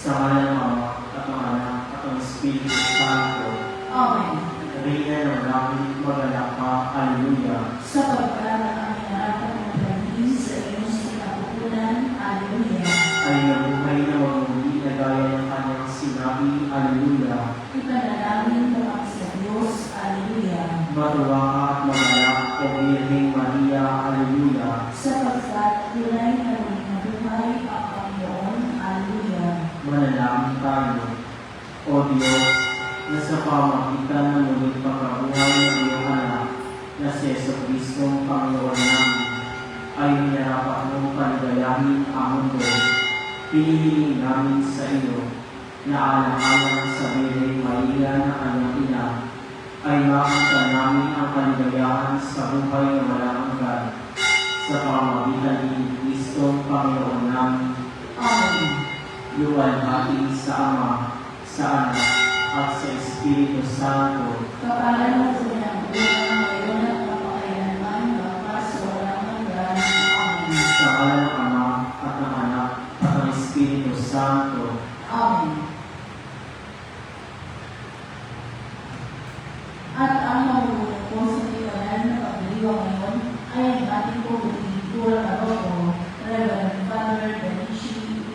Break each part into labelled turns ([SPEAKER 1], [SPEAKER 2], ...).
[SPEAKER 1] Sa ngalan ng Ama at ng Anak at ng Espiritu Santo.
[SPEAKER 2] Amen.
[SPEAKER 1] Reyna ng langit, magalak ka. Alleluia.
[SPEAKER 2] Sapagkat ang aming harapan ng pagiging sa iyong sinapupunan. Alleluia.
[SPEAKER 1] Ay nabuhay na magmuli na gaya ng kanyang sinabi. Alleluia.
[SPEAKER 2] Ipanalangin mo ang sa Diyos. Alleluia.
[SPEAKER 1] Matuwa ka at magalak, O Birheng Maria. Alleluia.
[SPEAKER 2] Sapagkat tulay na rin nabuhay ang Panginoon. Alleluia.
[SPEAKER 1] Manalangin tayo. O Diyos, na sa pamagitan ng muling pagkabuhay ng iyong anak, na si Jesucristo ang Panginoon namin, ay hinarapat mong paligayahin ang mundo. Pinihiling namin sa iyo na alang-alang sa Birheng Maria na kanyang ina, ay makita namin ang kaligayahan sa buhay na walang hanggan sa pamamagitan ni Kristo ang Panginoon namin.
[SPEAKER 2] Amen.
[SPEAKER 1] Luwalhati sa Ama, sa Anak, at sa Espiritu Santo.
[SPEAKER 2] Kapalan mo po ng buwan ngayon at kapakailanman hanggang sa walang hanggan. Amen.
[SPEAKER 1] Sa ngalan ng Ama, at ng Anak, at ng Espiritu Santo.
[SPEAKER 2] Amen. At ang mamulong po sa tiwanan na pagdiriwang ngayon ay ang ating po Butingkura Paroko, Reverend Father Danishi.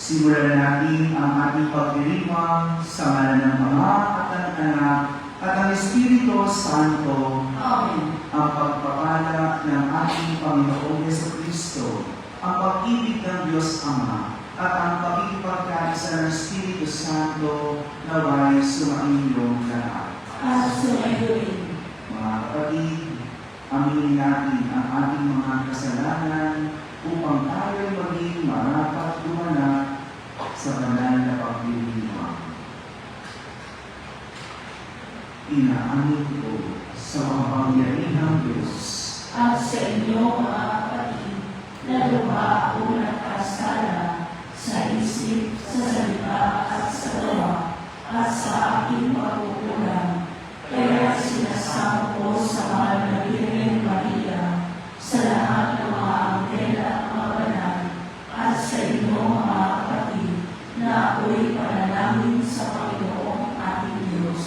[SPEAKER 3] Simulan natin ang ating pagdiriwang sa ngalan ng Ama at ng Anak at ng Espiritu Santo.
[SPEAKER 2] Amen.
[SPEAKER 3] Ang pagpapala ng ating Panginoong Jesucristo, ang pag-ibig ng Diyos Ama, at ang pagkikipagkaisa ng Espiritu Santo naway sumainyong lahat.
[SPEAKER 2] At sumayon.
[SPEAKER 3] Mga kapatid, aminin natin ang ating mga kasalanan upang tayo maging marapat gumanap sa banal na pagdiriwang. Inaamin ko sa makapangyarihang Diyos
[SPEAKER 2] At sa inyo, mga kapatid, na lupa ako nagkasala sa isip, sa salita at sa gawa, at sa aking pagkukulang. Kaya sinasama ko sa mahal na Birhen Maria, sa lahat ng mga anghel at mga banal, at sa inyo, mga kapatid, na ako'y panalangin sa Panginoong ating Diyos.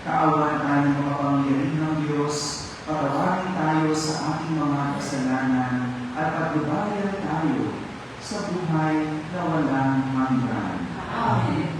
[SPEAKER 3] Kaawaan tayo ng makapangyarihang Diyos, patawarin tayo sa ating mga kasalanan at pagbabayad tayo sa buhay na walang hanggan.
[SPEAKER 2] Amen.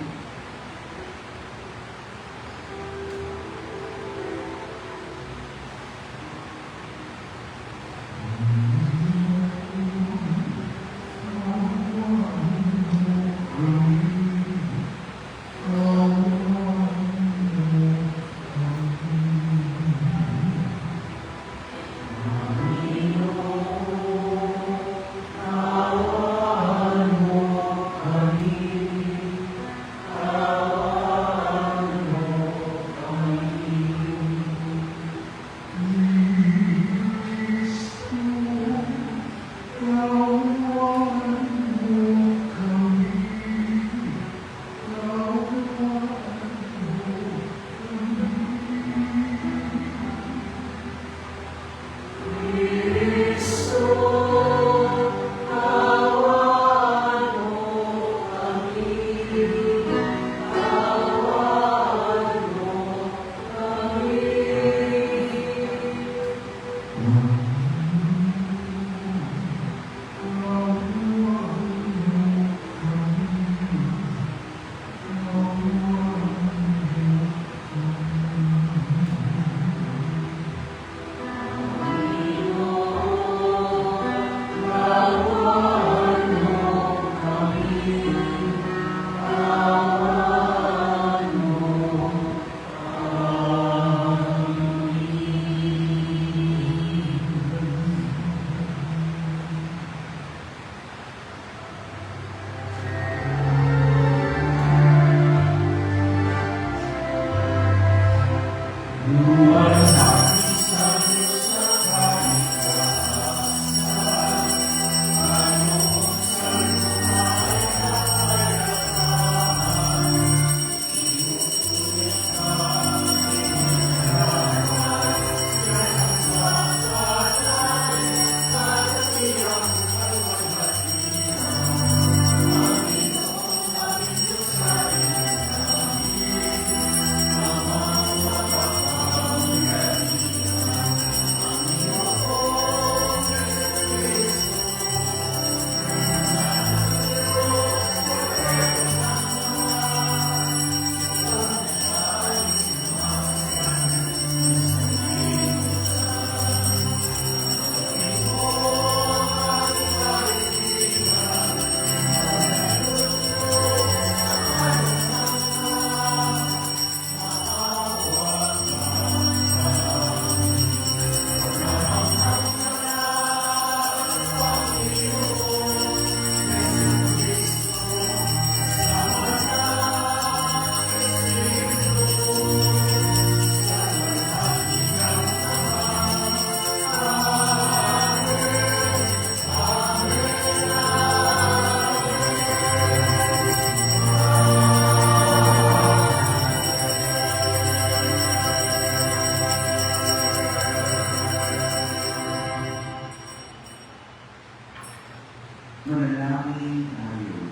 [SPEAKER 3] Manalangin tayo.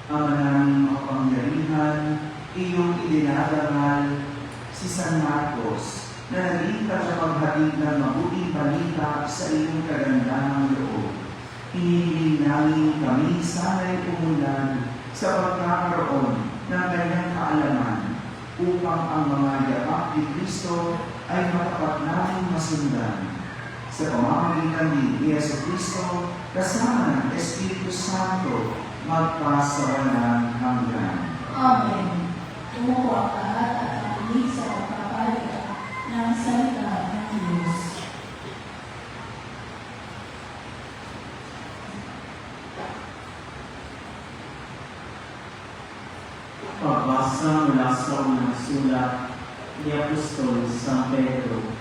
[SPEAKER 3] Ama naming makapangyarihan, iyong idinarangal si San Marcos na naging tagapaghatid ng mabuting balita sa iyong kagandahang loob. Hinihiling namin kami sana'y umulan sa pagkakaroon ng kanyang kaalaman upang ang mga yapak ni Kristo ay matapat namin masundan. Sa pamamagitan ni Yesu Kristo, kasama ng Espiritu Santo, magpasawalang hanggan.
[SPEAKER 2] Amen. Umupo ang lahat at nakinig sa pagpapalita ng salita ng Diyos.
[SPEAKER 1] Pagbasa mula sa unang sulat ni Apostol San Pedro.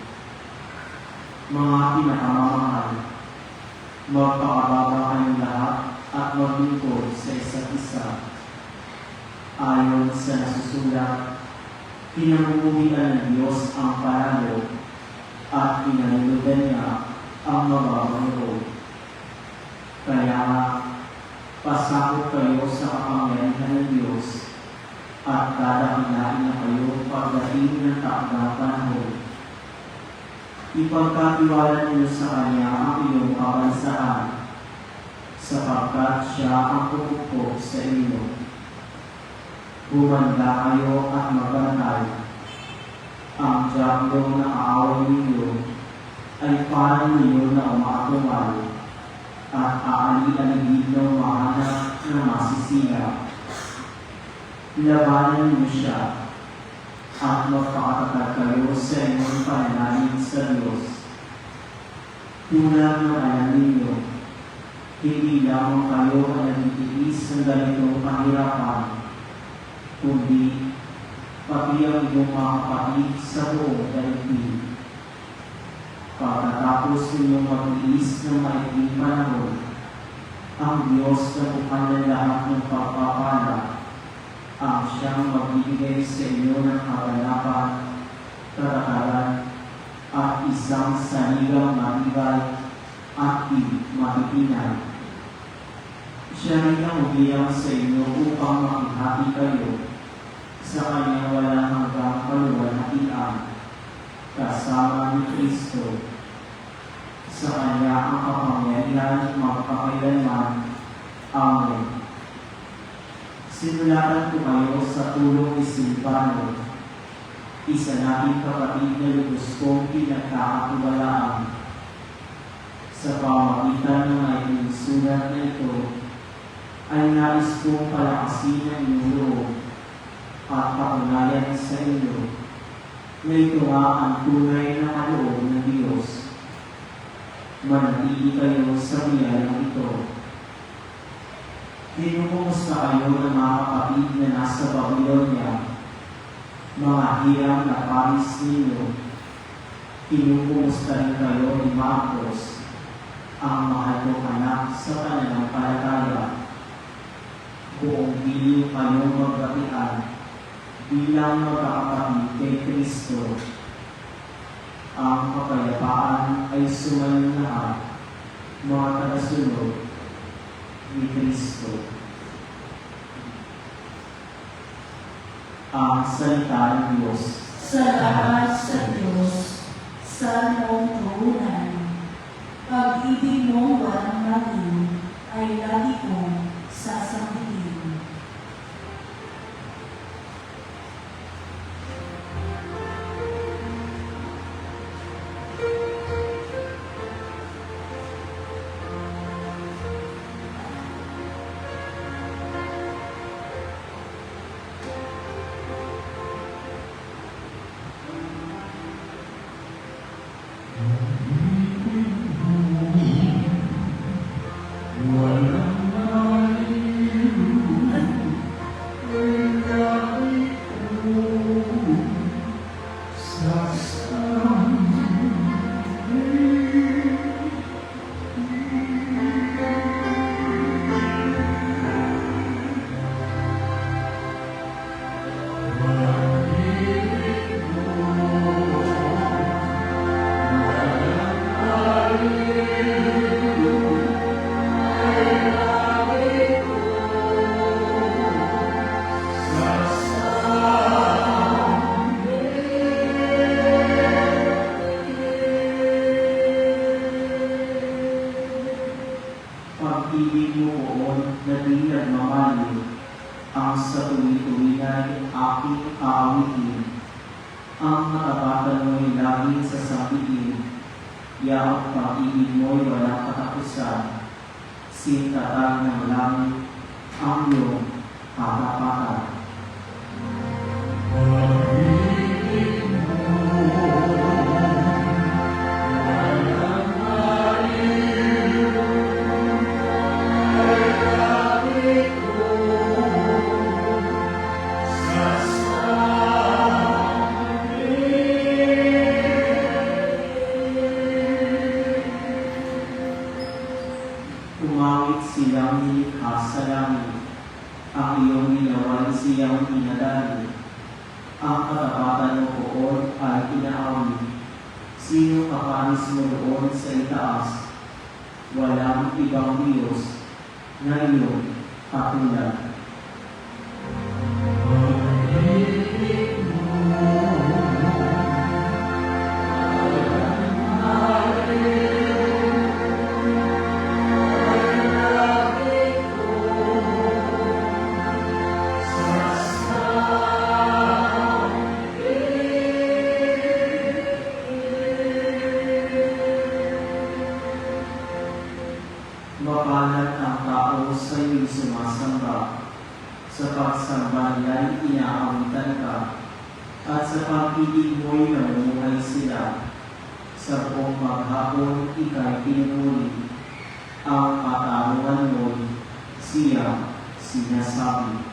[SPEAKER 1] Mga pinakamamahal, magpakababa kayong lahat at maglingkod sa isa't isa. Ayon sa nasusulat, pinamumuhian ng Diyos ang palalo at pinalulugan niya ang mababang loob. Kaya pasakot kayo sa kapangyarihan ng Diyos at dadakilain na kayo pagdating ng takdang panahon. Ipagkatiwala niyo sa Kanya ang iyong kabansahan, sapagkat Siya ang pupukpok sa inyo. Humanda kayo at magbantay. Ang diablong nakaaway ninyo ay parang ninyo na umaatungal at aali-aligid ng mahanap na masisira. Labanan niyo siya at magpakatatag kayo sa inyong pananalig sa Diyos. Tulad ng alam ninyo, hindi lamang kayo ang nagtitiis ng ganitong kahirapan, kundi pati ang iyong mga kapatid sa buong daigdig. Pagkatapos ninyong mag-iis ng maikling panahon, ang Diyos na bukal ng lahat ng pagpapala ang siyang magbibigay sa inyo ng kaganapan, katakaran, at isang saligang matibay at matitinay. Siya rin ang ubiyang sa inyo upang makihati kayo sa kanyang walang hanggang kaluwalhatian kasama ni Kristo. Sa Kanya ang kapangyarihan magpakailanman. Amen. Sinulatan ko kayo sa tulong ni Silvano, isa nating kapatid na lubos kong pinagkakatiwalaan. Sa pamagitan ng aking sulat na ito, ay nais kong palakasin ang inyong loob at patunayan sa inyo na ito nga ang tunay na kaloob ng Diyos. Manatili kayo sa biyalang ito. Kinukumusta kayo ng mga kapatid na nasa Babylonia, mga hirang na Paris ninyo. Kinukumusta rin kayo ni Marcos, ang mahal kong anak sa pananampalataya. Buong piling kayong magbatian bilang magkakapatid kay Kristo. Ang kapayapaan ay sumayon lahat, mga tagasunod ni Kristo. Ang salita ng Diyos.
[SPEAKER 2] Salamat sa Diyos, sa iyong puhunan. Pag-ibig mong walang maging ay lagi kong sasambihin.
[SPEAKER 1] Pag-ibig mo poon na di nagmamali, ang sa tuwi-tuwi ay aking aawitin. Ang nakabatan mo'y laging sasabihin, yaong pag-ibig mo'y walang katapusan. Sintatag ng langit ang iyong katapatan. Tumawit silang nilikha sa langit, ang iyong ginawan siyang pinadali. Ang katapatan mo poon ay inaawit. Sino kapanis mo doon sa itaas? Walang ibang Diyos na iyong katulad. Mapalat ang tao sa iyong sumasamba. Sa pagsamba nila'y inaawitan ka, at sa pag-ibig mo'y namumuhay sila. Sa buong maghapon ika'y pinuri, ang katarungan mo'y siya sinasabi.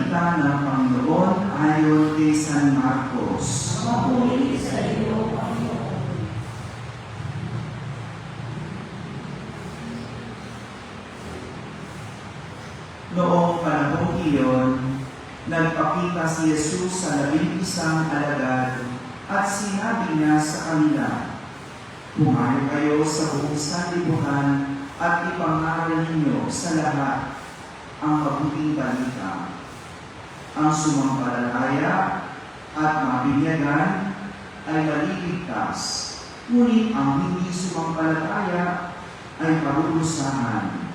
[SPEAKER 3] balita ng Panginoon ayon kay San Marcos.
[SPEAKER 2] Mapuri sa iyo, Panginoon.
[SPEAKER 3] Noong panahong iyon, nagpakita si Jesus sa 11 alagad at sinabi niya sa kanila, "Pumayo kayo sa buong sanlibutan at ipangaral ninyo sa lahat ang mabuting balita. Ang sumampalataya at mabinyagan ay maliligtas, ngunit ang hindi sumampalataya ay parurusahan.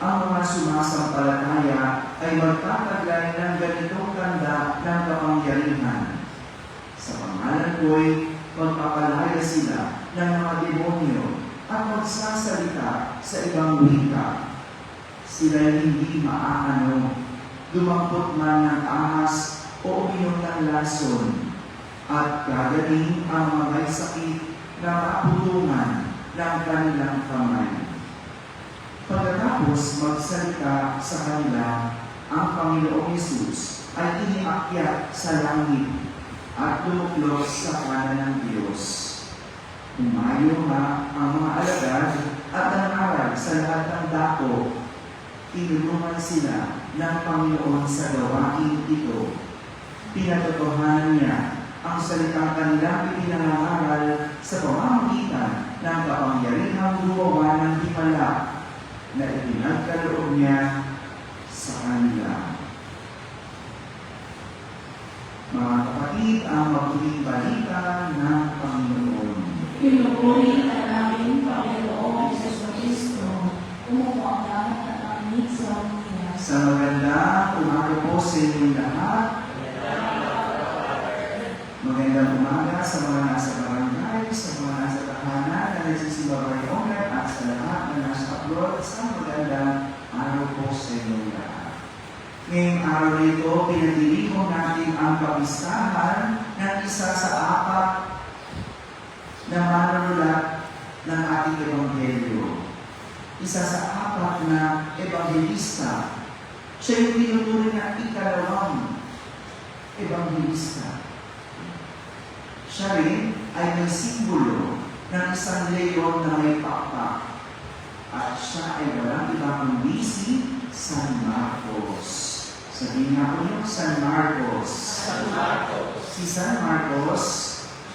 [SPEAKER 3] Ang mga sumasampalataya ay magtataglay ng ganitong tanda ng kapangyarihan. Sa pangalan ko'y magpapalaya sila ng mga demonyo at magsasalita sa ibang wika. Sila'y hindi maaano, dumampot man ng ahas o uminom ng lason, at gagaling ang mga may sakit na maputungan ng kanilang kamay." Pagkatapos magsalita sa kanila, ang Panginoong Hesus ay iniakyat sa langit at tumuklog sa kanan ng Diyos. Umayo nga ang mga alagad at nangaral sa lahat ng dako. Tinulungan sila ng Panginoon sa gawain ito. Pinatotohanan niya ang salitang kanilang ipinangangaral sa pamamagitan ng kapangyarihang gumawa ng himala na ipinagkaloob niya sa kanila. Mga kapatid, ang mabuting balita ng Panginoon.
[SPEAKER 2] Pinupuri ka namin, Panginoong Jesucristo, umupo ang lahat at angin sa umiyak.
[SPEAKER 3] Sa magandang umaga po sa inyong lahat. Magandang umaga sa mga nasa barangay, sa mga nasa tahanan na nagsisimba ngayon at sa lahat na nasa abroad. Sa magandang araw po sa inyong lahat. Ngayong araw nito, pinagdiriwang natin ang kapistahan ng isa sa apat na manunulat ng ating Ebanghelyo. Isa sa apat na ebanghelista. Siya yung tinuturing na ikalawang ebanghelista. Siya rin ay may simbolo ng isang leyon na may pakpak. At siya ay walang iba kundi si San Marcos. Sabihin nga po yung San Marcos.
[SPEAKER 2] San Marcos.
[SPEAKER 3] Si San Marcos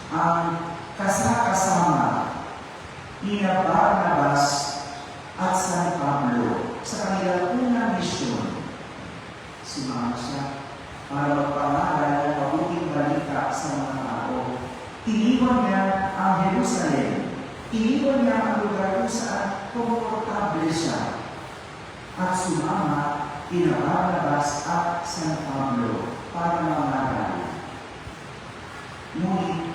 [SPEAKER 3] ang kasama ni Barnabas at San Pablo sa kanilang unang misyon. Sumama siya para magpangaral ng mabuting balita sa mga tao. Iniwan niya ang Jerusalem. Iniwan niya ang lugar kung saan komportable siya. At sumama kina Barnabas at San Pablo para mangaral. Ngunit,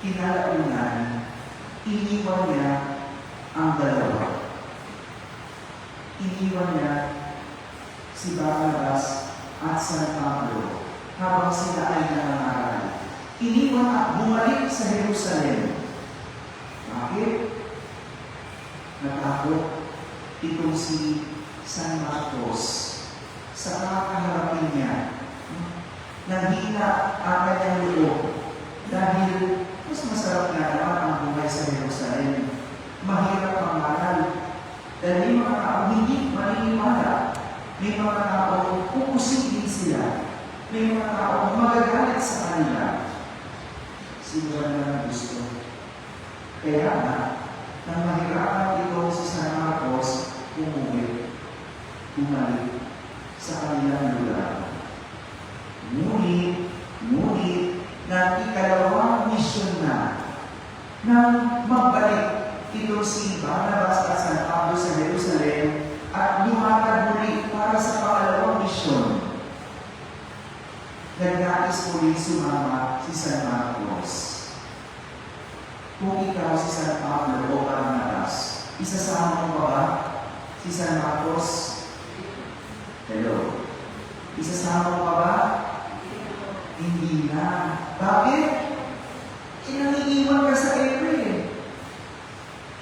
[SPEAKER 3] kinalaunan, iniwan niya ang dalawa. Iniwan niya si Barnabas at San Pablo habang sila ay nangangaral. Iniwan at bumalik sa Jerusalem. Bakit? Natakot itong si San Marcos sa kakaharapin niya. Nanghina ang kanyang loob dahil mas masarap nga naman ang buhay sa Jerusalem. Mahirap ang maral dahil may mga tao hindi maniniwala. May mga tao pupusigin sila. May mga tao magagalit sa kanila. Siguro na gusto. Kaya na, nang mahirapan ito si San Marcos, bumalik sa kanilang lugar. Ngunit, na ikalawang misyon na nang magbalik ito si Barnabas at San Pablo sa Jerusalem at lumakad muli para sa pangalawang misyon. Nagdais muli sumama si San Marcos. Kung ikaw si San Pablo o Barnabas, isasama mo pa ba si San Marcos? Hello? Isasama mo pa ba? Hindi na. Bakit? Nangiiwan ka sa April.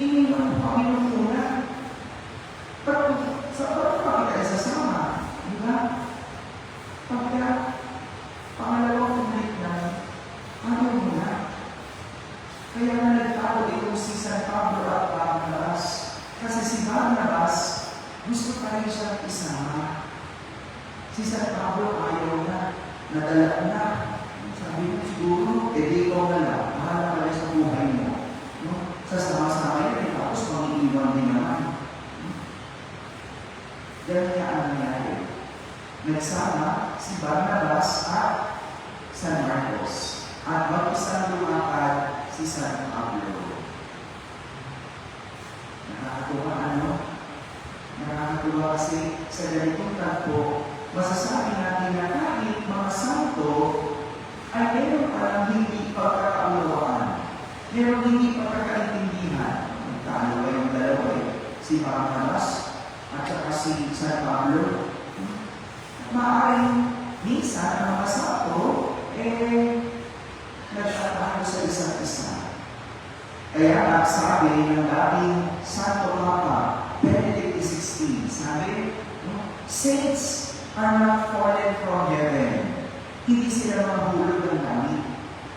[SPEAKER 3] Iniwan mo kami nung muna. Sa parang pa kita isasama. Di ba? gusto pa rin siya isama. Si San Pablo ayaw na, nadala na. Sabi mo siguro, di ikaw na lang, mahala ka rin sa buhay mo. No? Sasama-sama yun, tapos mangiiwan din naman. Ganyan niya ang nangyari. Nagsama si Barnabas at San Marcos. At mag-isang lumakad si San Pablo. Nakakatuwa ano? Nakakatuwa kasi sa ganitong tagpo, masasabi natin na kahit mga santo ay meron parang hindi pagkakaunawaan. Meron hindi pagkakaintindihan. Magkano ba yung dalawa eh? Si Barnabas at saka si San Pablo. Maaaring minsan ang mga santo nagtatago sa isa't isa. Kaya sabi ng dating Santo Papa, Benedict XVI, sabi, saints are not fallen from heaven. Hindi sila mahulog ng langit.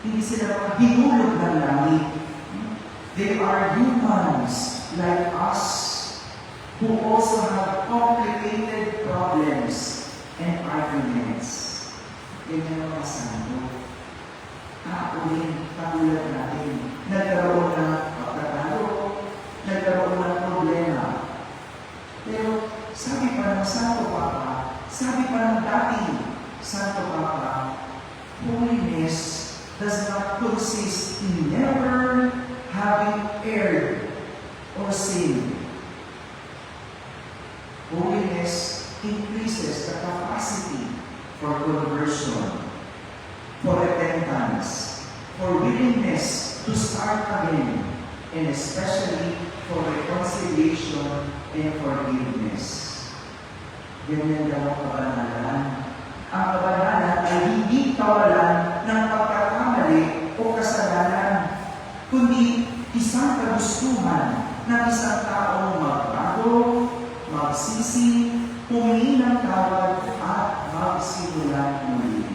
[SPEAKER 3] Hindi sila mahulog ng langit. They are humans like us who also have complicated problems and arguments. Ganyan ang mga santo. Rin, katulad natin, nagkaroon ng pagkatalo, nagkaroon ng problema. Pero sabi pa ng Santo Papa, sabi pa ng dating Santo Papa, holiness does not consist in never having erred or sinned. Holiness increases the capacity for conversion, for repentance, for willingness to start again, and especially for reconciliation and forgiveness. Ganyan daw ang kabanalan. Ang kabanalan ay hindi kawalan ng pagkakamali o kasalanan, kundi isang kagustuhan ng isang taong magbago, magsisi, humingi ng tawad at magsimula muli.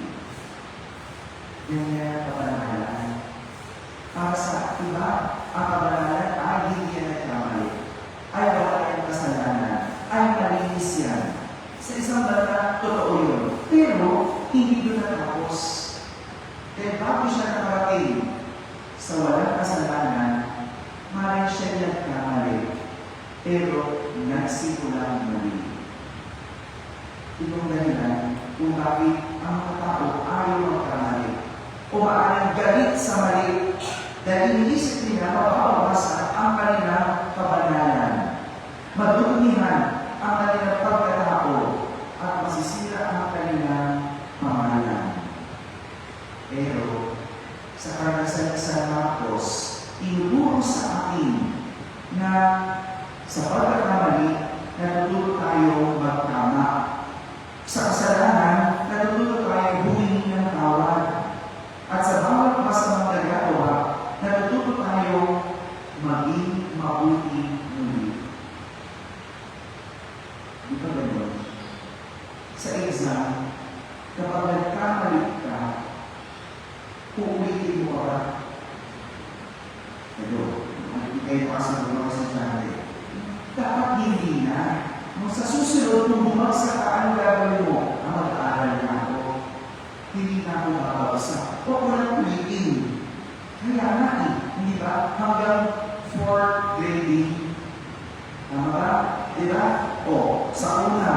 [SPEAKER 3] Ganyan kabanalan. Para sa iba, ang kabanalan ay hindi yan nagkamali. Ay wala yung kasalanan. Ay malinis yan. Sa isang bata, totoo yun. Pero, hindi doon natapos. Kaya bago siya nakarating sa walang kasalanan, maaaring siya nagkamali. Pero, nagsimula muli. Itong dahilan kung bakit ang mga tao ayaw magkamali. O maaaring galit sa mali dahil iniisip nila mabawasan ang kanilang kabanalan, madumihan ang kanilang pagkatao at masisira ang kanilang pamahalaan. Pero sa karanasan ni San Marcos, tinuturo sa atin na sa pagkakamali, natututo tayo magtama. Sa kasalanan, natututo tayo humingi ng tawad. At sa bawat masamang nagagawa, natututo tayo maging mabuti muli. Di ba gano'n? Sa exam, kapag nagkamalit ka, uulitin mo ka. Pero, hindi kayo pasang mga estudyante. Dapat hindi na. Sa susunod, kung bumagsak ka, ano gagawin mo? Mag-aaral na ako. Hindi na ako babagsak. Huwag mo lang ulitin. Kaya nga hindi ba? Hanggang 4th grading. Tama ba? Diba? O, sa una,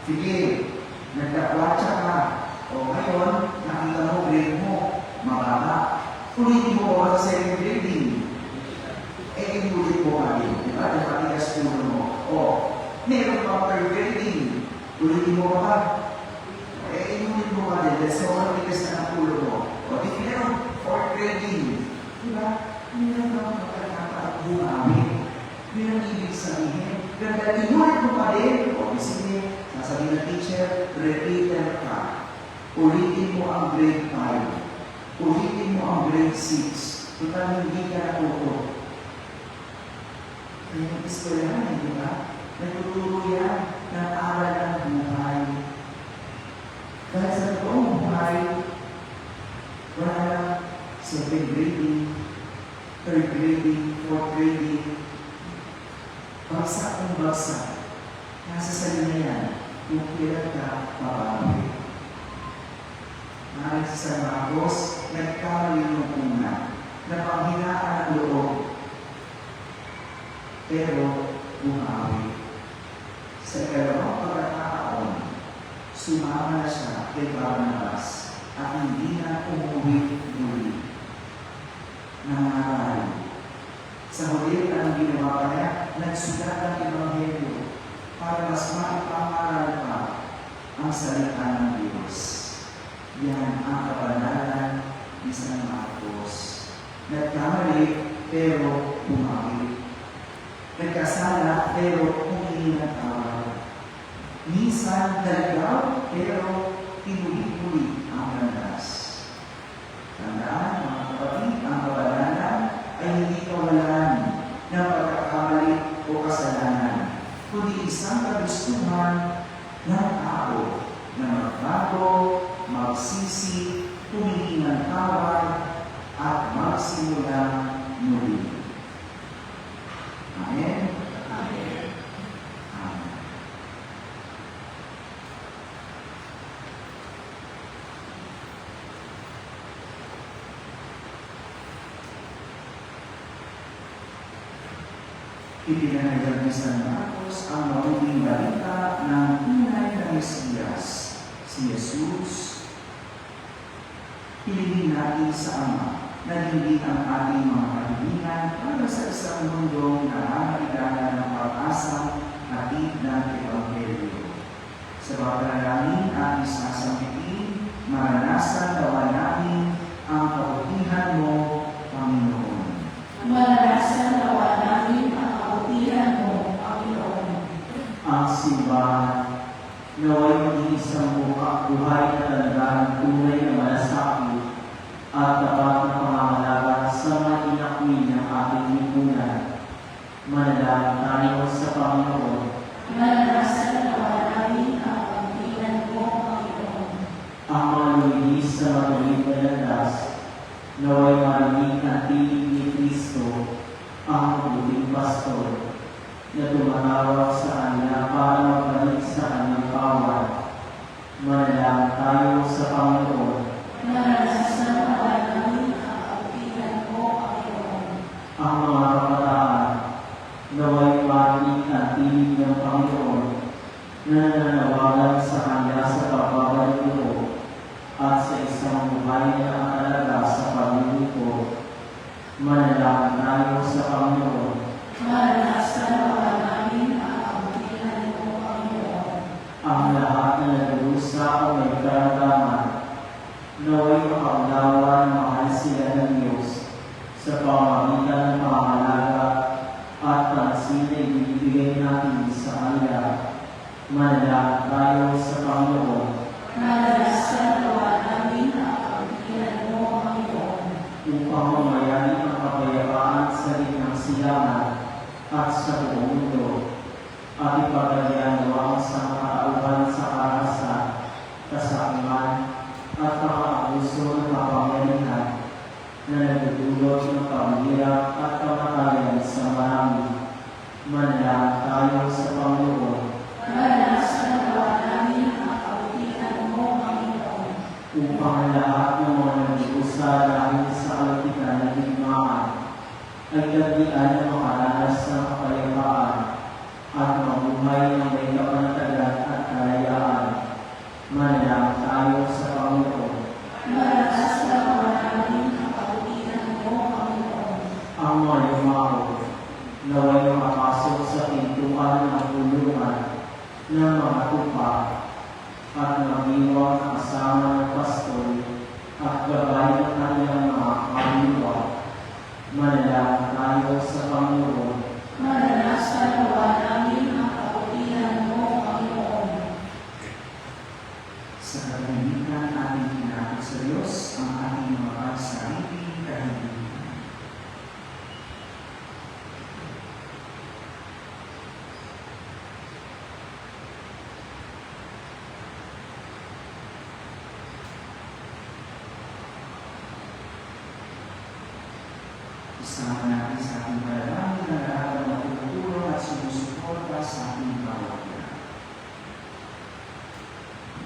[SPEAKER 3] sige, nagkakwatsa ka. O, ngayon, nakita mo, grade mo, mababa. Ulitin mo ba sa 2nd grading? Inulit mo ka din. Diba? Napatigas ulo mo. O, meron pa 3rd grading. Ulitin mo ba? Inulit mo ka din. Let's go, matigas na ang ulo mo. O, di meron 4th grading. Diba? Hindi lang naman magkakatabuhamin. Yun ang ibig sabihin. Ganda, inulit mo pa din. O, sige, sasabihin ng teacher, repeater ka. Ulitin mo ang grade 5. Ulitin mo ang grade 6. Total, hindi ka natuto. Kaya yung eskwelahan, di ba? Nagtuturo yan ng aral ng buhay. Dahil sa totoong buhay, wala lang 7th grading, 3rd grading, 4th grading, bagsak ng bagsak. Nasa sa'yo na yan. Yung kailan ka, mabawi. Maaaring sa San Marcos, nagkamali ng una, napanghinaan ang loob, pero bumawi. Sa ikalawang pagkakataon, sumama na siya kay Barnabas at hindi na umuwi muli. Nangaral. Sa huli ang ginawa pa niya, nagsulat ng Ebanghelyo para mas maipangaral pa ang salita ng Diyos. Yan ang kabanalan ni San Marcos. Nagkamali pero bumawi. Nagkasala pero humingi ng tawad. Minsan naligaw pero pinuli-puli ang landas. Tandaan mga kapatid, ang kabanalan ay hindi kawalan ng pagkakamali o kasalanan, kundi isang kagustuhan ng tao na magbago, magsisi, humingi ng tawad, at magsimula muli. Amen?
[SPEAKER 2] Amen.
[SPEAKER 3] Amen. Ipinahayag ni San Marcos ang mabuting balita ng tunay na Mesiyas, si Jesus. Pilihin natin sa Ama na hindi ang ating mga kaibigan para sa isang mundong nangangailangan ng pag-asang hatid ng Ebanghelyo. Sa pagkalalangin ating sasampitin, maranasan nawa namin ang kabutihan mo, Panginoon.
[SPEAKER 2] Maranasan nawa namin ang kabutihan mo, Panginoon.
[SPEAKER 1] Ang simbahan, naway maging isang buhay na tandaan tunay na malasakit at dapat na pangangalaga sa mga inakwil ng ating lipunan. Manalangin tayo sa Panginoon.
[SPEAKER 2] Maranasan nawa namin ang kabutihan mo, Panginoon.
[SPEAKER 1] Ang mga luminis sa matuwid na landas, naway marinig ang tinig ni Kristo, ang mabuting pastor, na tumatawag sa kanila para magbalik sa kanyang kawan. Manalangin tayo sa Panginoon.
[SPEAKER 2] Maranasan nawa namin ang kabutihan mo, Panginoon.
[SPEAKER 1] Ang mga kabataan, naway marinig ang tinig ng Panginoon na nananawagan sa kanya sa pagbabalik loob at sa isang buhay na nakalaga sa paglilingkod. Manalangin tayo sa Panginoon.
[SPEAKER 2] Maranasan nawa namin ang kabutihan mo, Panginoon.
[SPEAKER 1] Ang lahat na nagdurusa o may karamdaman, naway makaunawa na mahal sila ng Diyos sa pamamagitan ng pangalaga at pansin na ibibigay natin sa kanila. Manalangin tayo sa Panginoon.
[SPEAKER 2] Maranasan nawa namin ang kabutihan mo, Panginoon.
[SPEAKER 1] Upang mamayani ang kapayapaan sa gitnang silangan at sa buong mundo, at ipagkalyan nawa ang sangkatauhan sa karahasan, kasakiman, at pang-aabuso ng kapangyarihan na nagdudulot ng pamilya at kamatayan sa marami. Manalangin tayo sa Panginoon.
[SPEAKER 2] Maranasan nawa namin ang kabutihan mo, Panginoon.
[SPEAKER 1] Upang ang lahat ng mga nag-iusa dahil sa kalatikan ng digmaan ay kagian na makaranas ng kapayapaan at mabuhay ng may kapanatagan at kalayaan. Manalangin tayo sa Panginoon.
[SPEAKER 2] Maranasan nawa namin ang kabutihan mo, Panginoon.
[SPEAKER 1] Ang mga lumao, naway makapasok sa pintuan ng kulungan ng mga tupa at mag-iwang kasama ng pastor at gabay ng kanyang mga kaluluwa. Manalangin tayo sa Panginoon.
[SPEAKER 2] Maranasan nawa namin ang kabutihan mo, Panginoon.
[SPEAKER 3] Sa katahimikan ating hinapit sa Diyos ang ating mga pagsarili kahimikan. Isama natin sa ating panalangin na lahat ng matutulong at sumusuporta sa ating bawat yan.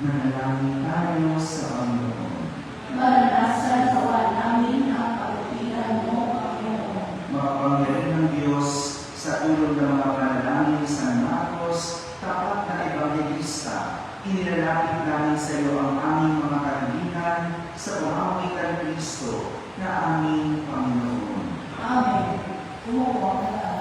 [SPEAKER 3] Manalangin tayo sa Panginoon.
[SPEAKER 2] Maranasan nawa namin ang kabutihan mo, Panginoon.
[SPEAKER 3] Makapangyarihan ng Diyos sa tulong ng mga panalangin sa Marcos, tapat na Evangelista, inilalapit namin sa iyo ang aming mga kahilingan sa pamamagitan ng Kristo na aming Panginoon.
[SPEAKER 2] Amen. Umupo ka na.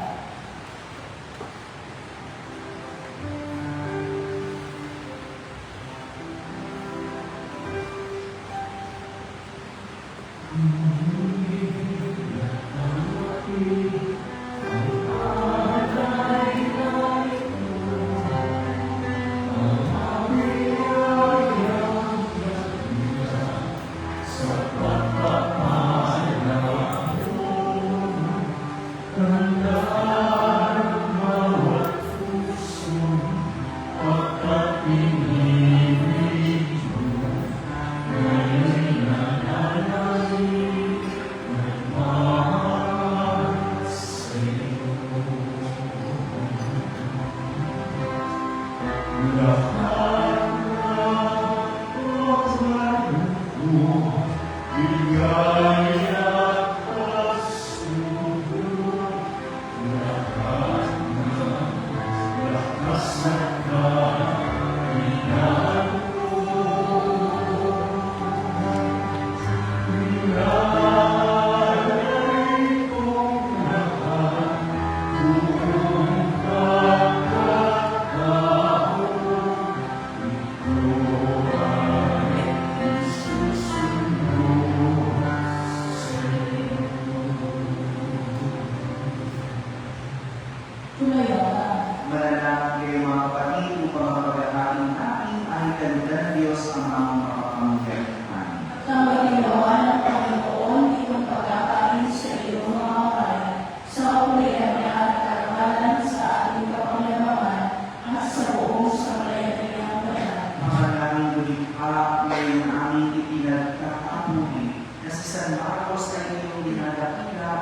[SPEAKER 2] Tumayo ka.
[SPEAKER 3] Manalangin kayo mga kapatid upang ang pagkakain natin ay kalidad ng Diyos ang aming makapangyarihan.
[SPEAKER 2] Nang maginawa ng Panginoon itong pagkakain sa iyong mga bayan, sa kapulian niya at karangalan sa ating kapanglamangan at sa buong sambayan niyang bayan.
[SPEAKER 3] Mga naming bulikha ngayon aming ipinagkakamuhi na si San Marcos ay iyong dinadakila,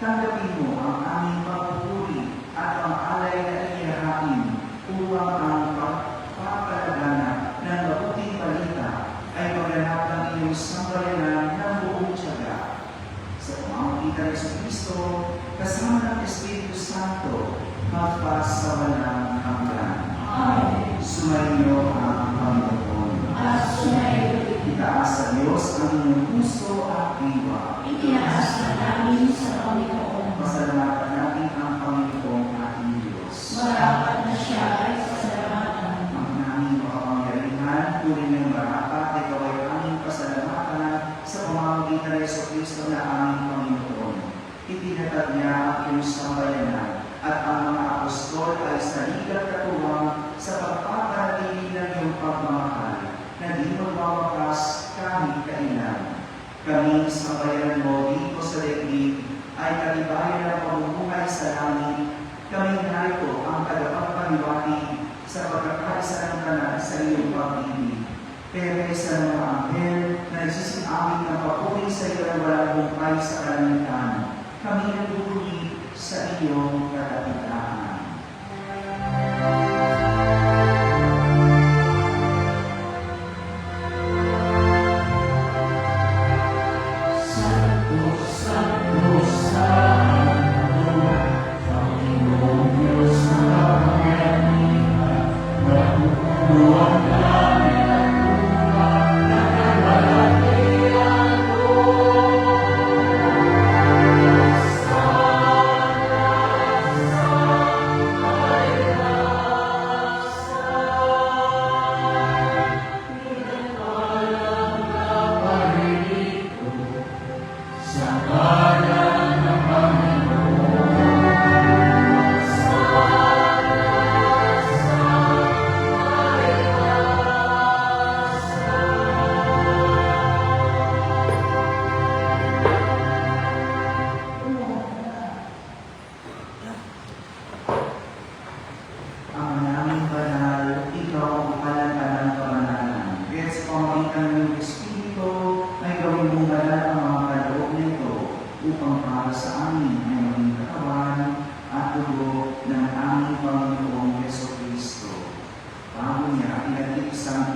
[SPEAKER 3] tanggapin mo ang aming pagpupuri at ang alay na inihahain upang ang pagpapalagana ng mabuting balita ay maganap ng iyong sambayanan ng buong tiyaga. Sa pamamagitan ng Kristo, kasama ng Espiritu Santo, magpasawalang hanggan.
[SPEAKER 2] Amen.
[SPEAKER 3] Sumainyo ang Panginoon.
[SPEAKER 2] At sumayo,
[SPEAKER 3] Itaas sa Diyos ang inyong puso at diwa.
[SPEAKER 2] itinaas na namin sa Panginoon.
[SPEAKER 3] Pasalamatan natin ang Panginoong ating Diyos.
[SPEAKER 2] Marapat na siya ay pasalamatan.
[SPEAKER 3] Ang naming makapangyarihan, tuloy ng marapat, ikaw ay aming pasalamatan sa pamamagitan ng Jesucristo na aming Panginoon. Itinatag niya ang iyong sambayanan at ang mga apostol ay sa ligat katuwang sa pagpapanatili ng iyong pagmamahal na di magwawakas kahit kailan. Kami sa bayan mo dito sa daigdig ay katibayan ng pamumuhay sa langit. Kami narito ang tagapagpaliwanag sa pagkakaisa ng kanan sa iyong pag-ibig. Pero sa mga anghel na nagsisinawit ng papuri sa iyo na walang humpay sa kalangitan, kami nagpupuri sa iyong katapitaan.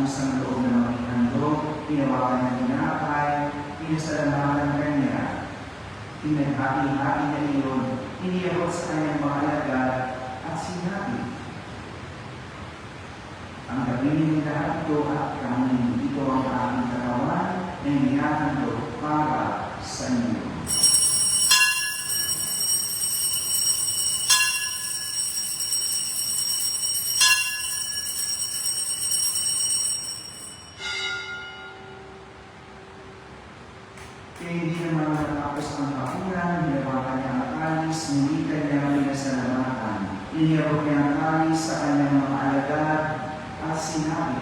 [SPEAKER 3] kusang loob na maging handog, pinawakan ng tinapay, pinasalamatan kanya, pinaghati-hati niya iyon, iniyabot sa kanyang mga alagad at sinabi, ang gawin ng lahat ito at kami, ito ang aking katawan na inihahandog para sa inyo. Kaya hindi naman natapos ang hapunan, hinawakan niya ang alis, muli kanya pinasalamatan. Iniyabot niya ang alis sa kanyang mga alagad at sinabi,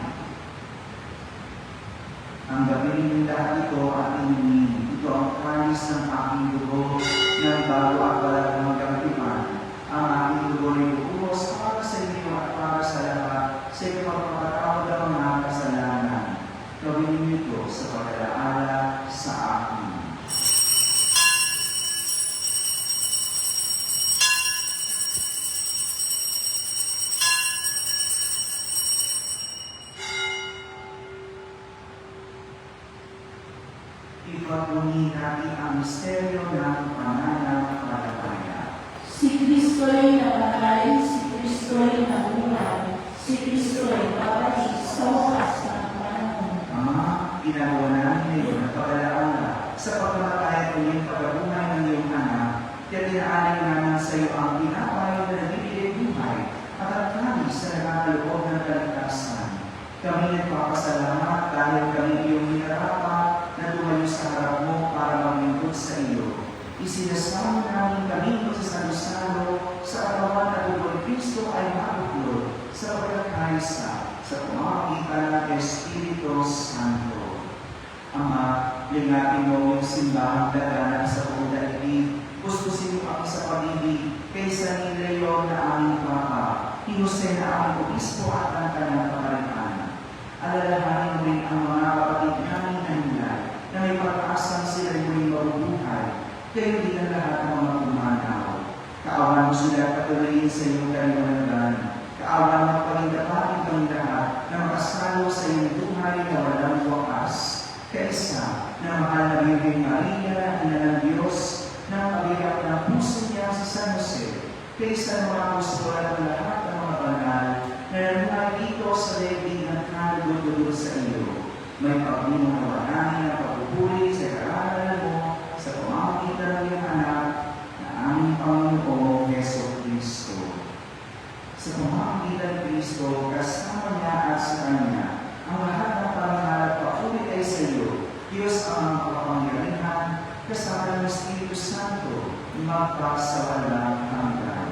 [SPEAKER 3] ang gawin ng lahat ito at inumin. Ito ang alis ng aking dugo ng bago at walang magkakatipan. Ang aking dugo ay bubuhos para sa inyo at para sa lahat sa ipagpapatawad ng mga kasalanan. Gawin niyo ito sa pag-alaala sa akin. Ipagpuni natin ang misteryo ng pananampalataya.
[SPEAKER 2] Si Kristo'y namatay, si Kristo'y nabuhay, si Kristo'y babalik sa wakas ng panahon.
[SPEAKER 3] Ama, ginagawa namin ngayon ang pag-alaala sa pagkamatay at muling pagkabuhay ng iyong anak, kaya tinaanin namin sa iyo ang pinapay na nagbibigay buhay at ang kami sa nakakaloob ng kaligtasan. Kami nagpapasalamat dahil kami iyong hinarapan na tumayo sa harap mo para maglingkod sa iyo. Isinasama namin kami sa salo sa katawan na dugo ni Kristo ay mabuklod sa pagkakaisa sa pamamagitan ng Espiritu Santo. Ama, lingatin mo yung simbahang daganan sa buong daigdig. Gustusin mo kami sa pag-ibig kaysa ni Leon na aming Papa, ni Jose na aming Obispo at ang kanyang kapalitan. Alalahanin mo rin ang mga kapatid namin na hilay na may pag-asang sila muling mabubuhay, kayo din ang lahat ng mga pumanaw. Kaawan mo sila patuloyin sa iyong kaliwanagan. Kaawan mo pagindapatin kami lahat na makasalo sa iyong buhay na walang wakas. Kaisa na mahal na Birhen Maria, Ina ng Diyos, na pagirap ng puso niya si San Jose, kaysa ng mga gusto ng lahat ng mga banal na namuhay dito sa daigdig ng kalugod-lugod sa iyo. May pagmumunawa namin ang pagpupuri sa karangalan mo sa pamamagitan ng iyong anak na aming Panginoong Yeso Kristo. Sa pamamagitan ng Kristo, kasama niya at sa Kanya, ang lahat ng parangal at papuri ay sa iyo, Diyos ang makapangyarihan, kasama ng Espiritu Santo, magpasawalang hanggan.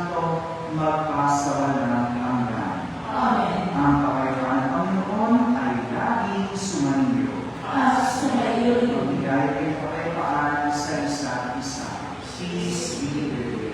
[SPEAKER 3] Santo, magpasawalang hanggan.
[SPEAKER 2] Amen.
[SPEAKER 3] Ang pakayapaan ng Panginoon ay laging sumainyo.
[SPEAKER 2] At sumayon
[SPEAKER 3] Bigay kayo pakayapaan sa isa't isa. Peace be with you.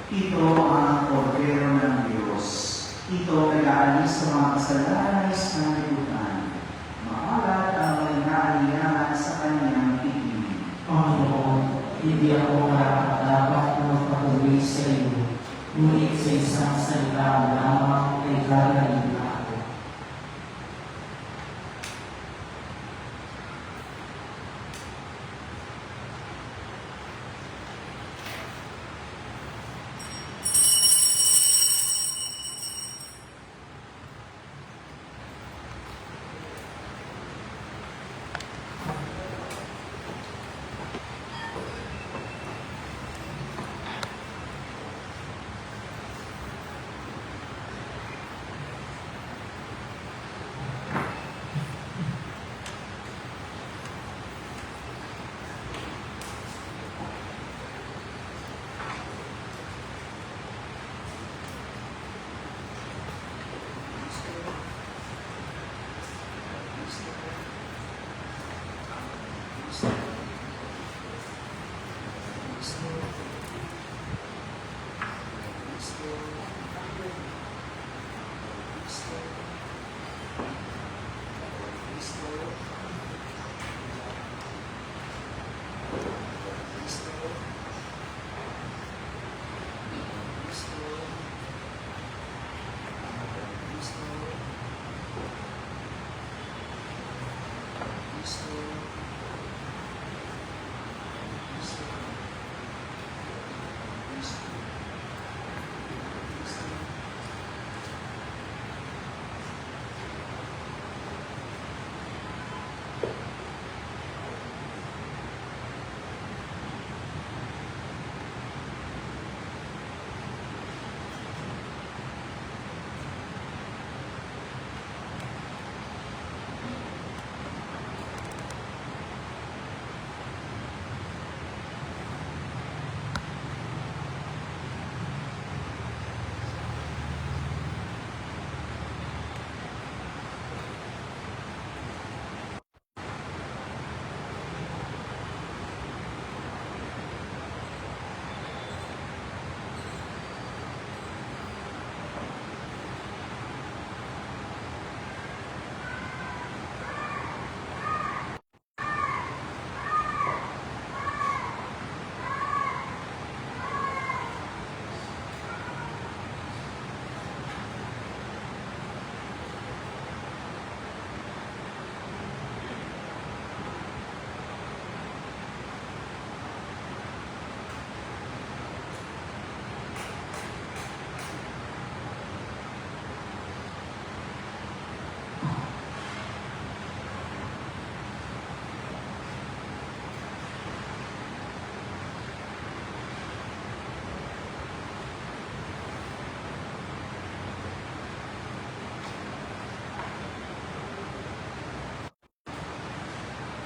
[SPEAKER 3] Ito ang kordero ng Diyos. Ito nag-aalis sa mga kasalanan ng sanlibutan. Maalat ang mga naaliyahan sa kanyang piling.
[SPEAKER 1] Panginoon, hindi ako marapat-dapat na magpatuloy sa iyo, ngunit sa isang salita lamang ay gagaling na ako.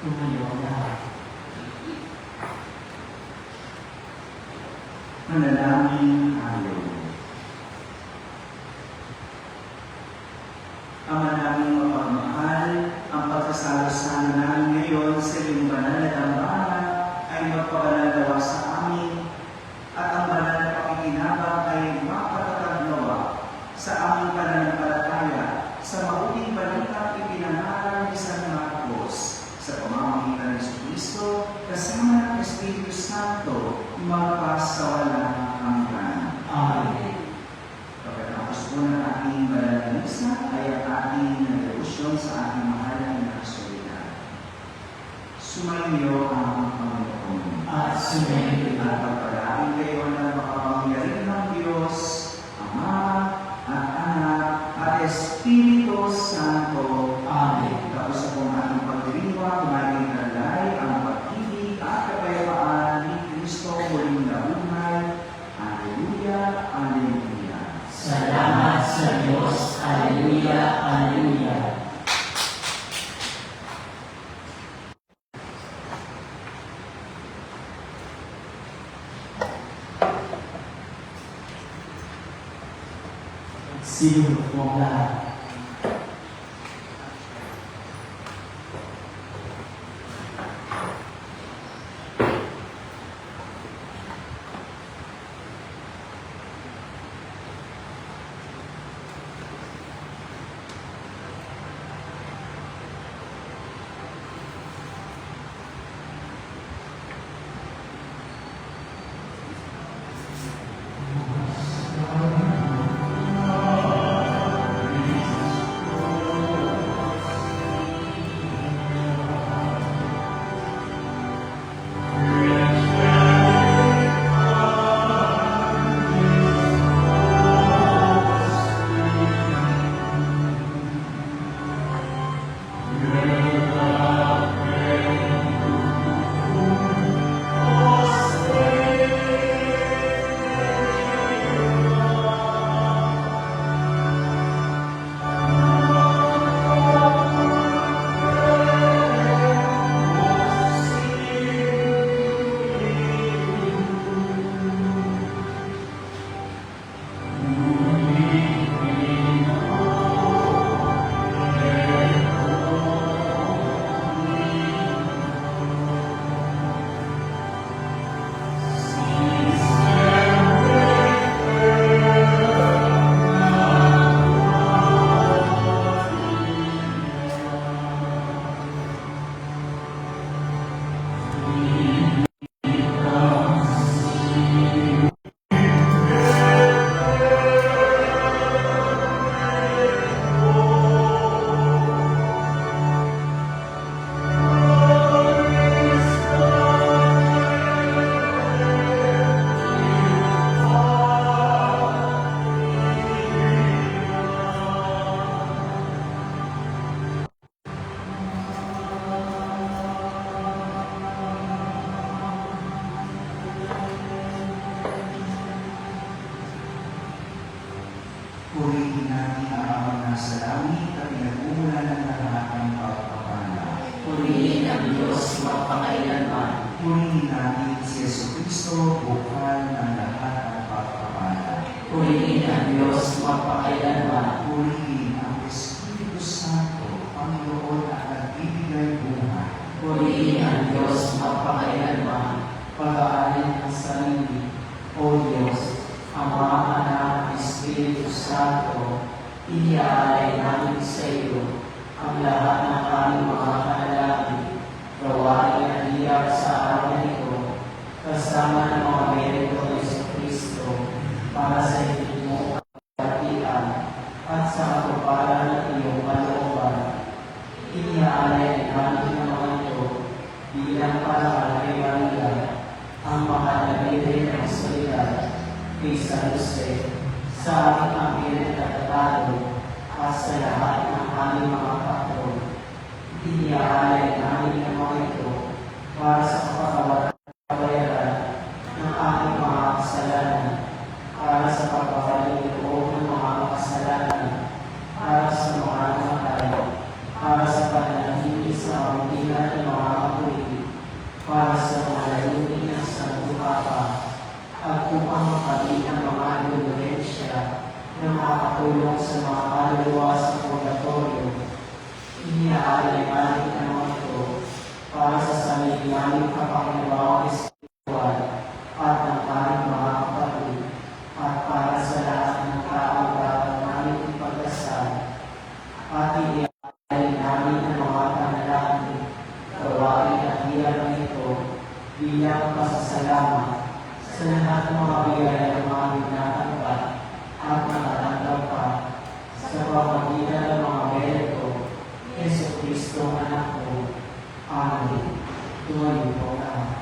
[SPEAKER 1] Tumayo ang lahat.
[SPEAKER 3] Manalangin tayo. Ama naming mapagmahal, ang pagkasalo-salo namin ngayon sa iyong banal na dambana ay magpakalalawa sa amin at ang banal na pakikinabang ay mapatatagnawa sa aming pananampalataya sa mauling balitang ipinangaral ni San Marcos sa pamamagitan ng Kristo kasama ng Espiritu Santo magpas sa walang hanggan.
[SPEAKER 1] Amen.
[SPEAKER 3] Pagkatapos po ng ating banal na misa ay ang ating devotion sa ating mahal na Inasulina. Sumainyo ang Panginoon.
[SPEAKER 1] At sumainyo
[SPEAKER 3] At pagpalain kayo ng makapangyarihan ng Diyos, Ama at Anak at Espiritu Santo.
[SPEAKER 1] Amen.
[SPEAKER 3] Tapos po ang ating pagdiriwang, maging nalay ang pag-ibig at kapayapaan ni Kristo muling nabuhay. Alleluia, Alleluia.
[SPEAKER 1] Salamat sa Diyos. Alleluia, Alleluia. Sinunod mo ang lahat.
[SPEAKER 3] Purihin natin ang Ama na sa langit at pinag-umulan ng lahat ng pagpapala.
[SPEAKER 2] Purihin ang Diyos magpakailanman.
[SPEAKER 3] Purihin natin si Jesucristo, bukal ng lahat ng pagpapala.
[SPEAKER 2] Purihin ang Diyos magpakailanman.
[SPEAKER 3] Purihin ang Espiritu Santo, Panginoon at nagbibigay buhay.
[SPEAKER 2] Purihin ang Diyos magpakailanman.
[SPEAKER 1] Pag-aalin ng sarili, O Diyos, Ama, Anak, Espiritu Santo, iniaalay namin sa iyo ang lahat ng aming mga panalangin, gawain at hiyak sa araw na ito, kasama ng mga merito ng Jesucristo, para sa hindi mo katian at sa katuparan ng iyong kalooban. Iniaalay namin ang mga ito bilang paraan kay Maria, ang mahal na Birhen ng Soledad, kay San Jose, sa aming aming nagtatalo at sa lahat ng aming mga patron. Iniaalay namin ang mga ito para sa kapatawaran ng aming mga kasalanan, para sa pagpapaliloob ng mga makasalanan, para sa mga namatay, para sa pananahimik sa pamumulan ng mga kapuri para sa mga layunin ng Santo Papa at upang makabit ang mga indulhensya na makakatulong sa mga kaluluwa sa purgatorio. Iniaalay-alay ng mga ito para sa sanlibuting kapakinabawang espiritual at ng paring mga kapatid at para sa lahat ng tao dapat namin ipagdasal at iaalay namin ang mga panalangin, gawain at diyan ito bilang pasasalamat sa lahat ng mga biyaya ng mga binatanggap at nakatanggap pa sa pamamagitan ng mga merito ni Jesucristo anak ko. Amen. Tumayo po na.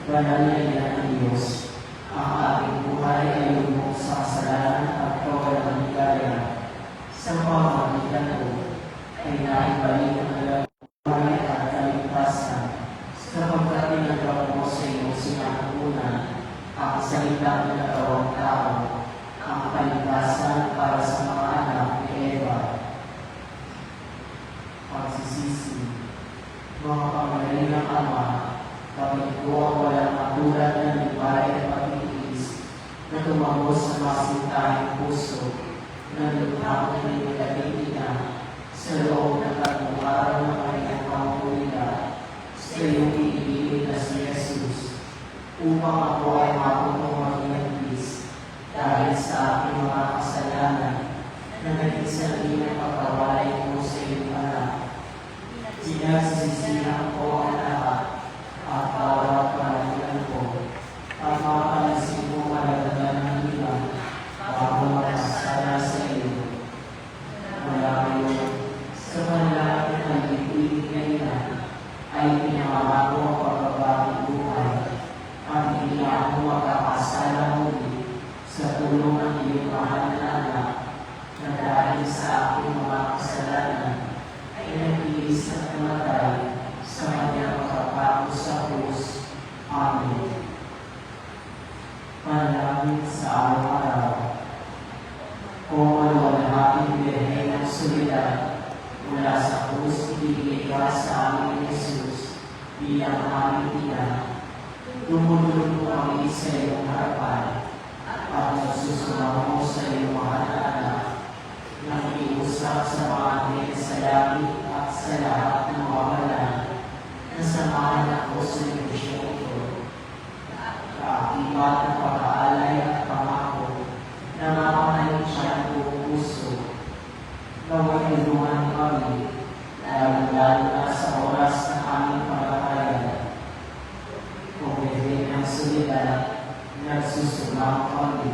[SPEAKER 1] Banal na ina ng Diyos, ang ating buhay ay lumok sa kasalanan at kawalan ng ligaya. Sa pamamagitan ko, ay naibalik ang buhay at kaligtasan. Sapagkat tinanggap mo sa iyong sinapunan ang salita ng natawang tao, ang kaligtasan para sa mga anak ni Eva. Pagsisisi, mga pangalalang Ama, kapit ko ang walang matulad na libay at pag-iis na tumagos sa masintahing puso na lutang na nilagay sa loob ng 3 araw ng kanyang pangkulila sa iyong iibigin na si Jesus upang ako ay maputong makinagpis dahil sa aking mga kasalanan na naging sandigan pagkawalay mo sa iyong anak. Sinagsisisihan ko ang lahat at bawat panalitan ko at makakalisin mo malagdagan ng ilan bago makasala sa iyo. Malayo sa panalangin ng ibig ngayon ay pinamamago ang pagbabagong buhay at hindi ako makakasala muli sa tulong ng iyong mahal na anak na dahil sa aking mga kasalanan ay nagtiis at namatay sa kanyang pagkapako sa krus. Amen. Panalangin sa araw-araw. O maluwalhating Birhen ng Soledad, mula sa krus ibigay ka sa aming Jesus bilang aming ina. Tumulong mo kami sa iyong harapan at nagsusumamo sa iyong mahal na anak. Nakiusap sa mga anghel sa langit at sa lahat ng mga banal na samahan ako sa negosyo ito. Kaakibat ng pag-aalay at pangako na mamahalin siya ng buong puso. Gawin tulungan kami, lalo-lalo na sa oras ng aming pagkakayan. Kung Birhen ng Soledad, nagsusumamo kami,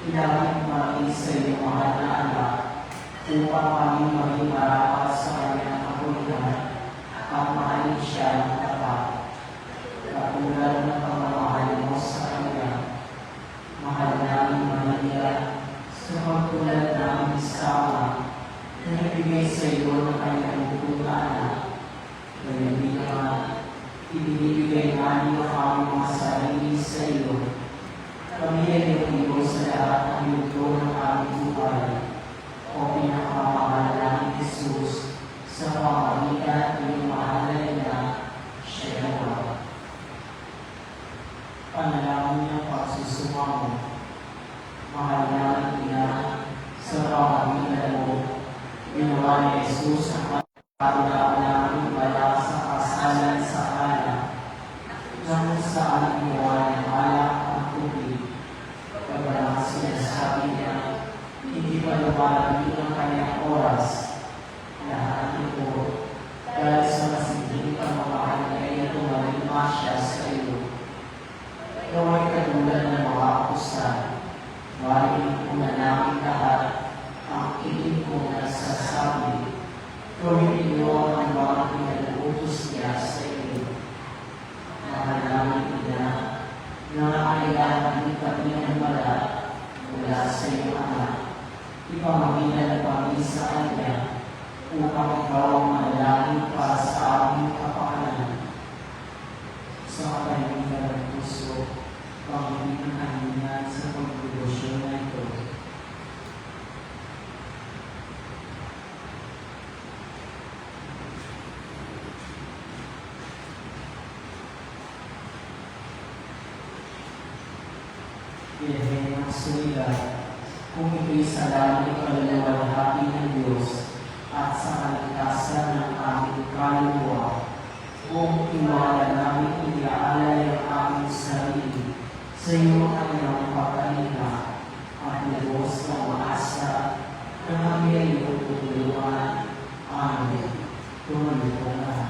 [SPEAKER 1] kailangan kami sa iyong mahal na anak upang kami maging marapat sa kanyang kapulihan at mahalin siya ng tapat. Katulad ng pagmamahal mo sa kanya, mahal namin Maria sa pagtulad namin sama na nagbigay sa iyo ng kanyang bukong na anak. Ngayon din naman, ibinibigay namin ang aming mga sarili sa iyo. Kami ay nagtibo sa lahat ng yugto ng aming buhay o pinakamamahal namin Jesus sa pamamagitan ng iyong mahal na ina, siya naman. Panalangin niyang pagsusumamo. Mahal namin ina, sa pamamagitan mo, ginawa ni Jesus ang pagkakaroon namin bala sa kasalan sa kanya, kung saan ginawa niya alak ang tubig. Pagkalang sinasabi niya, hindi pa lumalagin ang kanyang oras. Lahat ito, dahil sa masiging pagmamahal niya ay tumalima siya sa iyo. Gawin katulad ng mga akusan, marinig ko na namin lahat ang ilig ko na sasabi. Gawin ninyo ang mga pinag-utos niya sa iyo. Mahal namin ina, nangangailangan din kami ng bala mula sa iyong anak. Ipamagitan kami sa kanya upang ikaw ang manalangin para sa aming kapakanan. Sa katahimikan ng puso, pag-ibig ng hangin sa pagdebosyon na ito. Birhen ng Soledad, kung ito'y sa langit kaluluwalhati ng Diyos at sa kaligtasan ng aming kaluluwa, kung iwala namin iniaalay ang aming sarili sa iyo kanyang pagkalinga at lubos ng maasa na kami ay iyong tutulungan. Amen. Tumalutong lahat.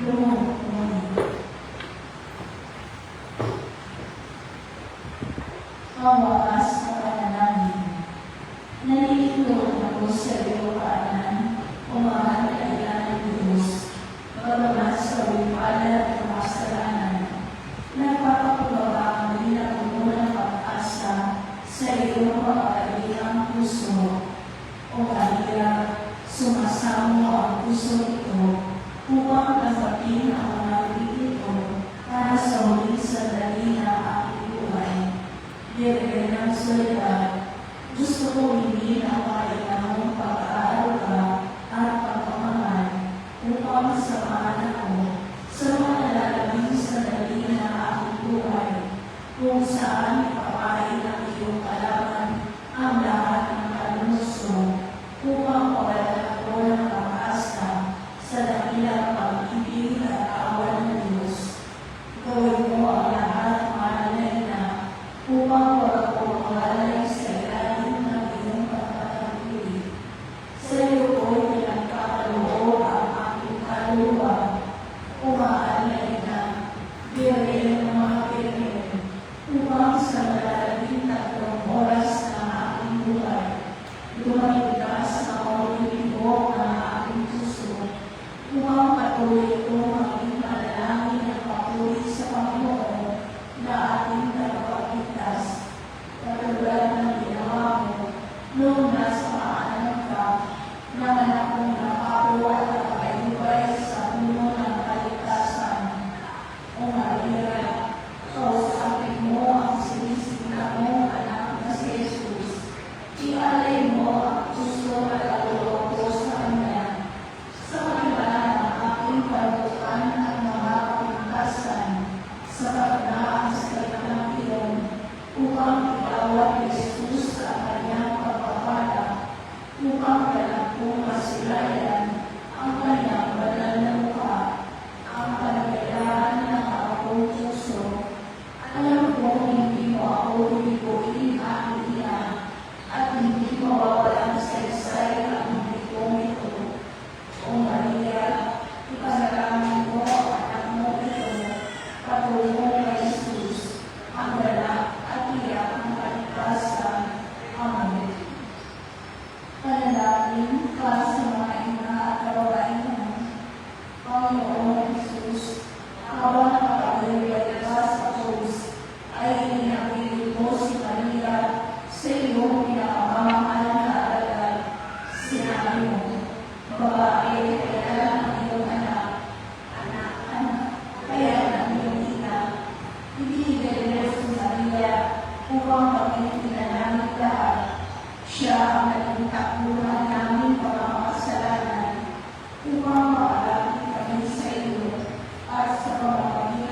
[SPEAKER 2] Lumuhod. Ang wakas na panalangin. Nalilito ako sa iyo, Paanan, o mahal na ilan ng Diyos, bagamat sa wipala at kasalanan. Nagpapakababa kami na pumunang pag-asa sa iyong makakalihang puso. O Maria, sumasamo ang puso ito upang tapatin ang mga ito para sa huling sandali ng aking buhay. Biyernes ng soledad, gusto ko hindi na mailamang pag-aaruga at pagmamahal upang samahan ako sa mga lalabing sandali ng aking buhay kung saan ipapain ng iyong kalaman ang lahat ng kaluso upang mawalan ako ng pag-asa sa dakilang pag-ibig at awan ng Diyos. Gawin mo ang lahat, mahal na ina, upang wag ako mawalay sa ilalim ng iyong pagpapatuloy. Sa iyo ko'y pinagkakaloob ang aking kaluluwa. O mahal na ina, biyernes ng mga biyernes, upang sa malalabing 3 oras ng aking buhay, lumalitas ang ulibog ng aking puso, upang patuloy kong maging manalangin ng papuri sa Panginoon na ating tagapagligtas. Katulad ng ginawa mo noong nasa maanan ka, ng anak kong nakakuha at nakaibay sa puno ng kaligtasan. O Maria, kausapin mo ang sinisigla mong anak na si Jesus. Ialay mo ang puso at kaluluwa ko sa Kanya. Sa kanila ng aking parukan at mga kapintasan sa pagdaan sa kanyang iyon upang itawag ni Jesus sa kanyang pagpapala upang talagpong masilayan ang kanyang banal na mukha, ang kalagayahan ng aking puso. Alam kong hindi mo ako ibiguin aking ina at hindi mawawalan sa isay ang hindi kong ito. O Maria, ipanalangin mo ang anak mo ito, patungo kay Jesus, ang galak at tiyak ng kaligtasan. Amen. Panalangin para sa mga ina at kawain. Panginoon Jesus, habang nakapagaliwala sa krus, ay inabilin mo si Maria sa iyong pinakamamahal na alagad. Sinabi mo, babae, kaya ang iyong anak, kaya ang iyong ina. Ibigay mo si Maria upang maging pinanamit lahat. Siya ang naging takbuhan namin para makasalanan upang makalapit kami sa iyo at sa pamamagitan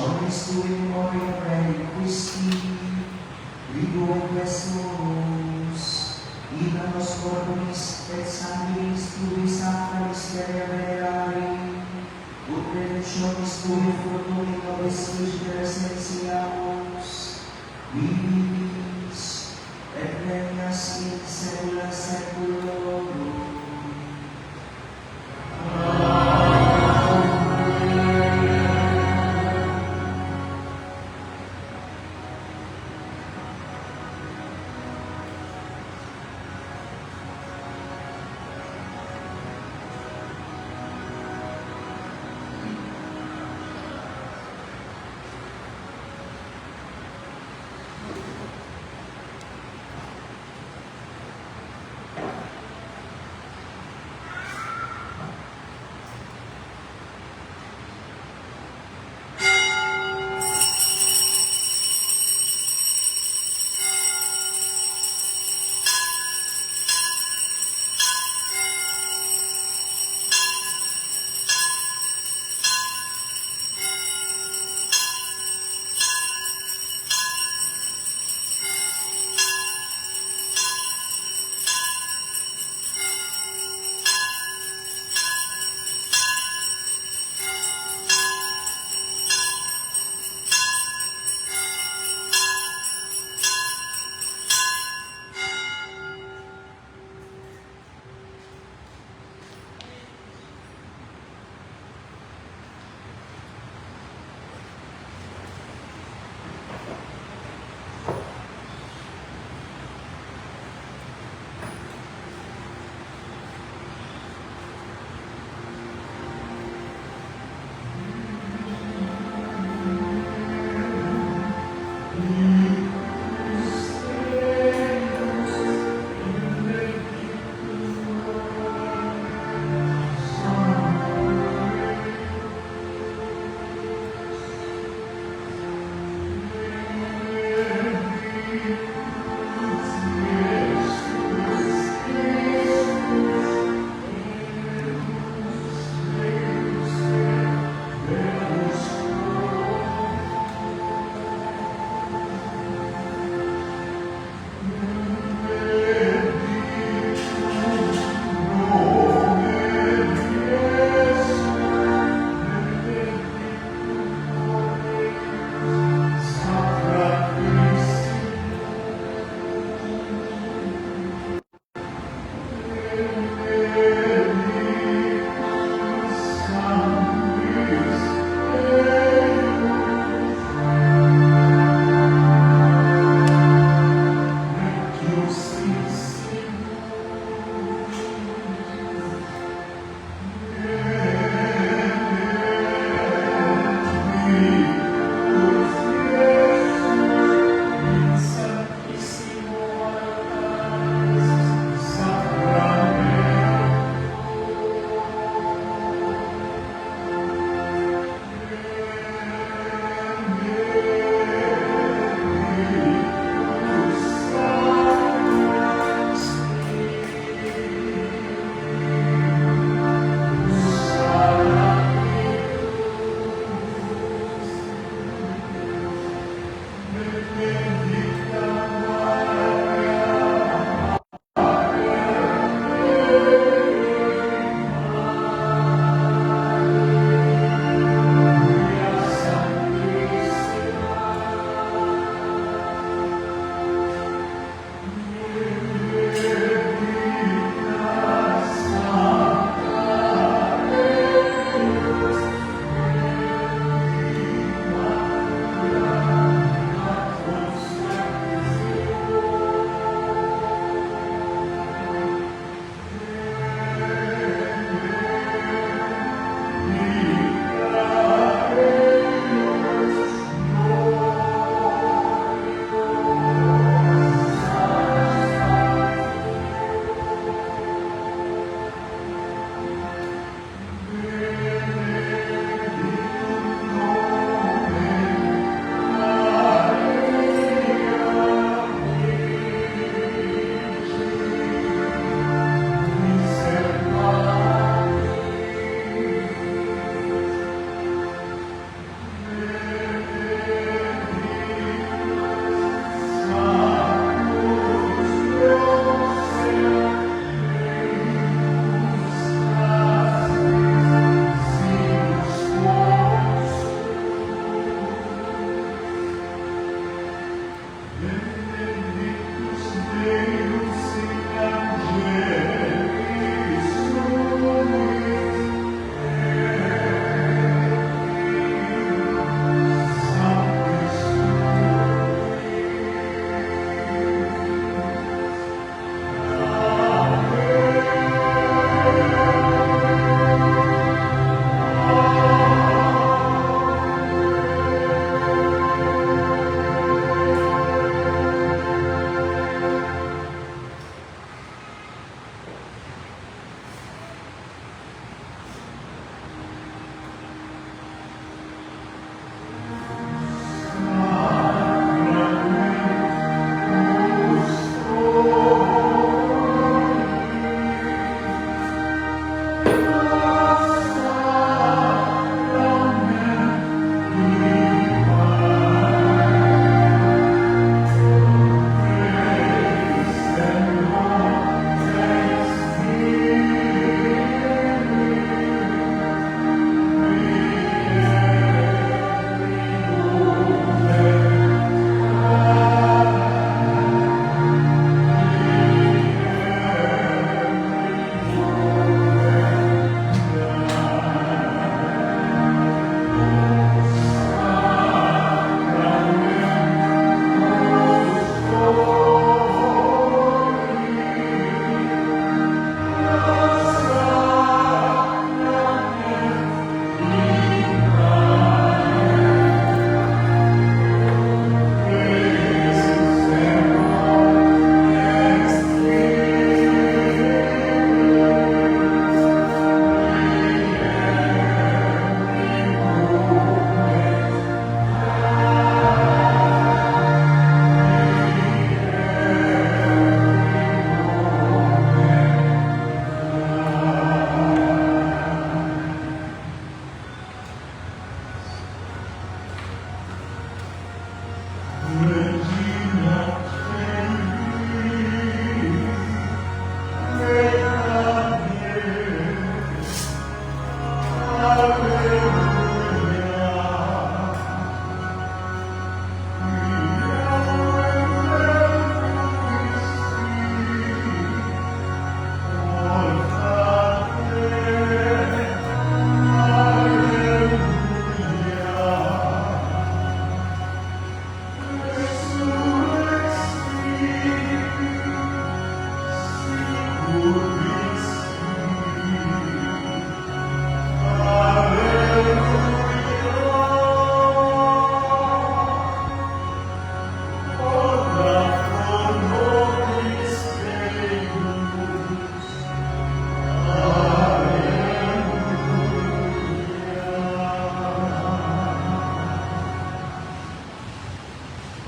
[SPEAKER 3] Nobis tui memoria Rei Christi, Rigor Jesus, ida nos corporis et sanguinis tui sancta mysteria venerari, ut redemptionis tui fructumi nobis Christus sensiamus, vivis et regnas in saecula saeculorum.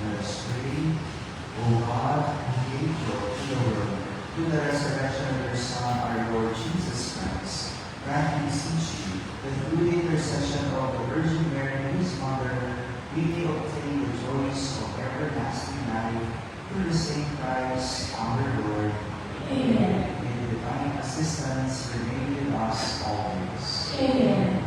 [SPEAKER 3] Let us pray. O God, who gave joy to the world through the resurrection of your Son, our Lord Jesus Christ, grant, we beseech you, that through the intercession of the Virgin Mary, his mother, we may obtain the joys of everlasting life through the same Christ, our Lord.
[SPEAKER 2] Amen.
[SPEAKER 3] May the divine assistance remain with us always.
[SPEAKER 2] Amen.